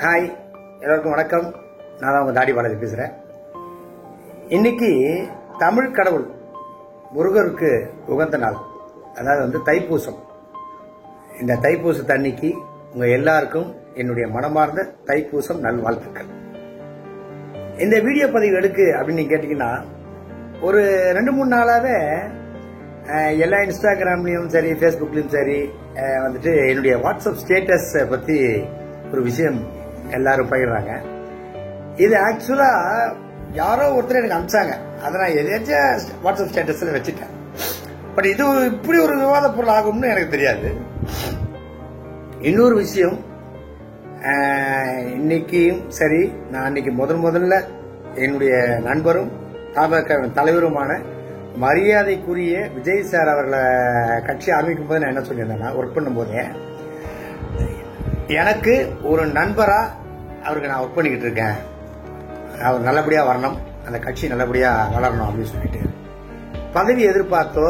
Hi, எல்லாருக்கும் வணக்கம். நான் தான் உங்கள் தாடி பாலாஜி பேசுகிறேன். இன்னைக்கு தமிழ் கடவுள் முருகருக்கு உகந்த நாள், அதாவது தைப்பூசம். இந்த தைப்பூசத்து அன்னைக்கு உங்கள் எல்லாருக்கும் என்னுடைய மனமார்ந்த தைப்பூசம் நல்வாழ்த்துக்கள். இந்த வீடியோ பதிவு எடுக்கு அப்படின்னு கேட்டீங்கன்னா, ஒரு 2-3 நாளாவே எல்லா இன்ஸ்டாகிராம்லயும் சரி, ஃபேஸ்புக்லயும் சரி என்னுடைய வாட்ஸ்அப் ஸ்டேட்டஸ் பத்தி ஒரு விஷயம் எல்லாரும் பகிர்றாங்க. இது ஆக்சுவலா யாரோ ஒருத்தர் எனக்கு அனுப்பிச்சாங்க, அதை நான் எதாச்சும் வாட்ஸ்அப் ஸ்டேட்டஸ்ல வச்சுட்டேன். பட் இது இப்படி ஒரு விவாத பொருள் ஆகும்னு எனக்கு தெரியாது. இன்னொரு விஷயம், இன்னைக்கும் சரி, நான் அன்னைக்கு முதல்ல என்னுடைய நண்பரும் தலைவருமான மரியாதைக்குரிய விஜய் சார் அவர்களை கட்சி ஆரம்பிக்கும் போது நான் என்ன சொல்லியிருந்தேன்னா, ஒர்க் பண்ணும் போதே எனக்கு ஒரு நண்பரா அவருக்கு நான் ஒர்க் பண்ணிக்கிட்டு இருக்கேன், அவர் நல்லபடியா வரணும், அந்த கட்சி நல்லபடியா வளரணும் அப்படின்னு சொல்லிட்டு, பதவி எதிர்பார்த்தோ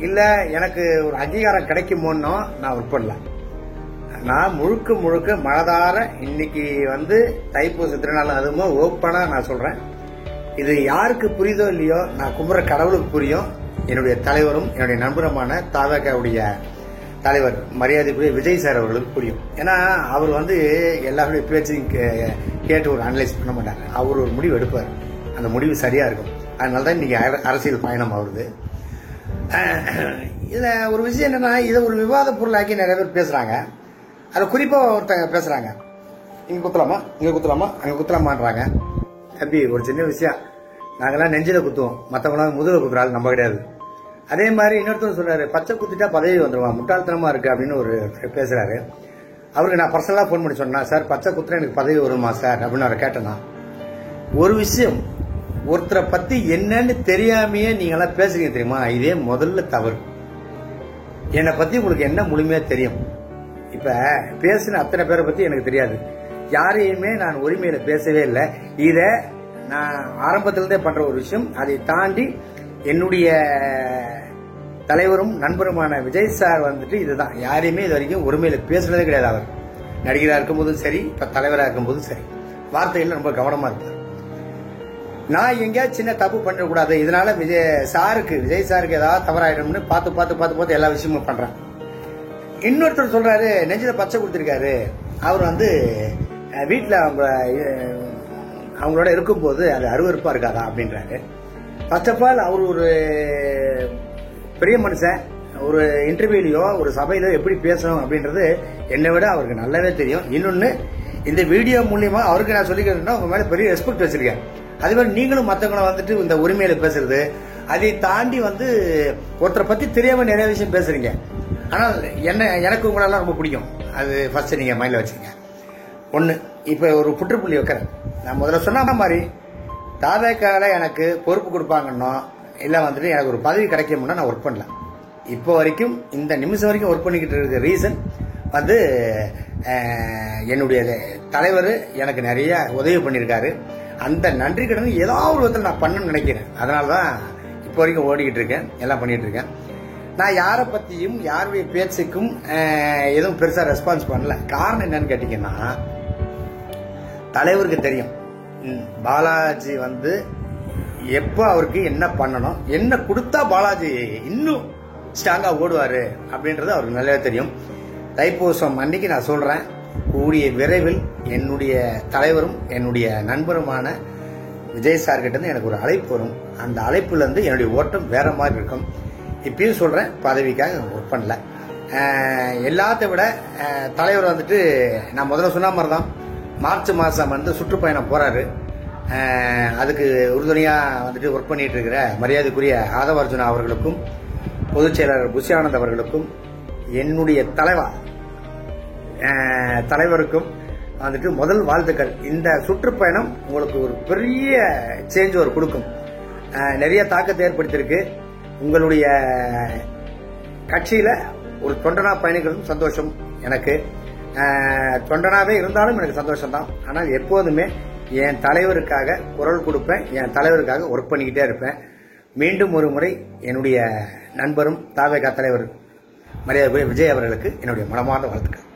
இல்ல எனக்கு ஒரு அங்கீகாரம் கிடைக்குமோன்னோ நான் ஒர்க் பண்ணல. நான் முழுக்க மனதார இன்னைக்கு தைப்பூச திருநாள் அதுவும் ஓப்பனா நான் சொல்றேன். இது யாருக்கு புரியுதோ இல்லையோ, நான் கும்புற கடவுளுக்கு புரியும். என்னுடைய தலைவரும் என்னுடைய நண்பருமான தாவேகாவுடைய தலைவர் மரியாதைக்குரிய விஜய் சார் அவர்களுக்கு புரியும். ஏன்னா அவர் எல்லாருடைய பேச்சையும் கேட்டு ஒரு அனலைஸ் பண்ண மாட்டாங்க. அவர் ஒரு முடிவு எடுப்பார், அந்த முடிவு சரியா இருக்கும். அதனாலதான் இன்னைக்கு அரசியல் பயணம் ஆகுது. இதுல ஒரு விஷயம் என்னன்னா, இதை ஒரு விவாத பொருளாக்கி நிறைய பேர் பேசுறாங்க. அதை குறிப்பா ஒருத்தங்க பேசுறாங்க, இங்க குத்தலாமா, இங்க குத்தலாமா, அங்க குத்தலாமான்றாங்க. தம்பி, ஒரு சின்ன விஷயம், நாங்கெல்லாம் நெஞ்சில குத்துவோம், மற்றவங்களாம் முதுகுல குத்துறாள் நம்ம கிடையாது. அதே மாதிரி இன்னொருத்தர் சொல்றாரு, பச்சை குத்திட்டா பதவி வந்துருவான், முட்டாள்தனமா இருக்கு அப்படின்னு ஒரு பேசுறாரு. அவருக்கு நான் பர்சனலா போன் பண்ணி சொன்னா, சார் பச்சை குத்துறா எனக்கு பதவி வருமா சார் அப்படின்னு அவரை கேட்டேன்னா, ஒரு விஷயம், ஒருத்தரை பத்தி என்னன்னு தெரியாமையே நீங்க எல்லாம் பேசுறீங்க தெரியுமா, இதே முதல்ல தவறு. என்னை பத்தி உங்களுக்கு என்ன முழுமையா தெரியும்? இப்ப பேசின அத்தனை பேரை பத்தி எனக்கு தெரியாது, யாரையுமே நான் உரிமையில பேசவே இல்லை. இத நான் ஆரம்பத்திலிருந்தே பண்ற ஒரு விஷயம். அதை தாண்டி என்னுடைய தலைவரும் நண்பருமான விஜய் சார் இதுதான், யாரையுமே இது வரைக்கும் உரிமையில பேசுனதே கிடையாது. அவர் நடிகராக இருக்கும் போதும் சரி, இப்ப தலைவராக இருக்கும் போதும் சரி, வார்த்தைகள் ரொம்ப கவனமா இருப்பார். நான் எங்கேயாவது சின்ன தப்பு பண்ணக்கூடாது, இதனால விஜய் சாருக்கு ஏதாவது தவறாயிடும்னு பார்த்து எல்லா விஷயமும் பண்றேன். இன்னொருத்தர் சொல்றாரு, நெஞ்சில பச்சை கொடுத்திருக்காரு, அவர் வீட்டுல அவங்களோட இருக்கும்போது அது அருவருப்பா இருக்காதா அப்படின்றாரு. ஃபர்ஸ்ட் ஆஃப் ஆல், அவர் ஒரு பெரிய மனுஷன், ஒரு இன்டர்வியூலயோ ஒரு சபையிலோ எப்படி பேசணும் அப்படின்றது என்னை விட அவருக்கு நல்லாவே தெரியும். இன்னொன்னு, இந்த வீடியோ மூலியமா அவருக்கு நான் சொல்லிக்கிறேன்னா, உங்க மேல பெரிய ரெஸ்பெக்ட் வச்சிருக்கேன். அதே மாதிரி நீங்களும் மற்றவங்களை இந்த உரிமையில பேசுறது, அதை தாண்டி ஒருத்தரை பத்தி தெரியாம நிறைய விஷயம் பேசுறீங்க. ஆனால் எனக்கு உங்களெல்லாம் ரொம்ப பிடிக்கும். அது ஃபர்ஸ்ட் நீங்க மைண்ட்ல வச்சுங்க. ஒண்ணு, இப்ப ஒரு புற்றுப்புள்ளி வைக்கிறேன். நான் முதல்ல சொன்ன மாதிரி, தாவேக்கால எனக்கு பொறுப்பு கொடுப்பாங்கன்னா இல்ல எனக்கு ஒரு பதவி கிடைக்கும்னா நான் ஒர்க் பண்ணல. இப்போ வரைக்கும், இந்த நிமிஷம் வரைக்கும் ஒர்க் பண்ணிக்கிட்டு இருக்க ரீசன் என்னுடைய தலைவர் எனக்கு நிறைய உதவி பண்ணியிருக்காரு. அந்த நன்றி கடன் ஏதாவது ஒரு விதத்தில் நான் பண்ணணும்னு நினைக்கிறேன். அதனாலதான் இப்போ வரைக்கும் ஓடிக்கிட்டு இருக்கேன், எல்லாம் பண்ணிட்டு இருக்கேன். நான் யாரை பத்தியும் யாருடைய பேச்சுக்கும் எதுவும் பெருசா ரெஸ்பான்ஸ் பண்ணல. காரணம் என்னன்னு கேட்டீங்கன்னா, தலைவருக்கு தெரியும் பாலாஜி எப்ப அவருக்கு என்ன பண்ணணும், என்ன கொடுத்தா பாலாஜி இன்னும் ஸ்ட்ராங்கா ஓடுவாரு அப்படின்றது அவருக்கு நல்லாவே தெரியும். தைப்பூசம் அன்னைக்கு நான் சொல்றேன், கூடிய விரைவில் என்னுடைய தலைவரும் என்னுடைய நண்பருமான விஜய் சார் கிட்ட இருந்து எனக்கு ஒரு அழைப்பு வரும். அந்த அழைப்புல இருந்து என்னுடைய ஓட்டம் வேற மாதிரி இருக்கும். இப்பயும் சொல்றேன், பதவிக்காக ஒர்க் பண்ணல. எல்லாத்த விட தலைவர் நான் முதல்ல சொன்ன மாதிரி தான், மார்ச் மாசம் சுற்றுப்பயணம் போறாரு. அதுக்கு உறுதுணையா ஒர்க் பண்ணிட்டு இருக்கிற மரியாதைக்குரிய ஆதவர்ஜுனா அவர்களுக்கும், பொதுச் செயலாளர் புஷி ஆனந்த் அவர்களுக்கும், என்னுடைய தலைவருக்கும் முதல் வாழ்த்துக்கள். இந்த சுற்றுப்பயணம் உங்களுக்கு ஒரு பெரிய சேஞ்ச் கொடுக்கும், நிறைய தாக்கத்தை ஏற்படுத்தியிருக்கு. உங்களுடைய கட்சியில ஒரு தொண்டனா பயணிகளும் சந்தோஷம். எனக்கு தொண்டனாவே இருந்தாலும் எனக்கு சந்தோஷம் தான். ஆனால் எப்போதுமே என் தலைவருக்காக குரல் கொடுப்பேன், என் தலைவருக்காக ஒர்க் பண்ணிக்கிட்டே இருப்பேன். மீண்டும் ஒரு முறை என்னுடைய நண்பரும் தாவேகா தலைவர் மரியாதைக்குரிய விஜய் அவர்களுக்கு என்னுடைய மனமார்ந்த வாழ்த்துக்கள்.